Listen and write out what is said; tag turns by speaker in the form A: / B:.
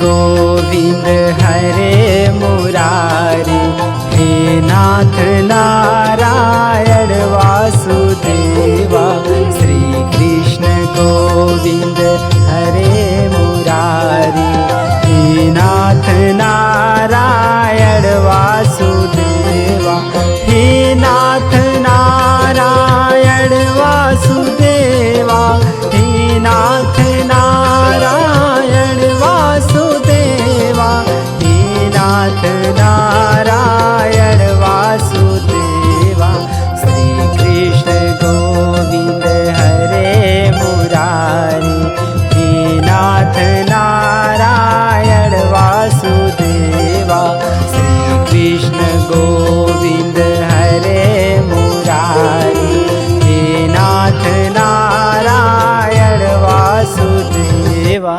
A: Govind हरे Murari, हे नाथ Narayan Vasudeva. Shri Krishna Govind हरे Murari, हे नाथ Narayan Vasudeva. हे नाथ Narayan Vasudeva, हे नाथ Narayan Vasudeva, हे नाथ Narayan Vasudeva. Shri Krishna Govind हरे Murari, हे नाथ Narayan Vasudeva. Shri Krishna Govind हरे Murari, हे नाथ Narayan Vasudeva.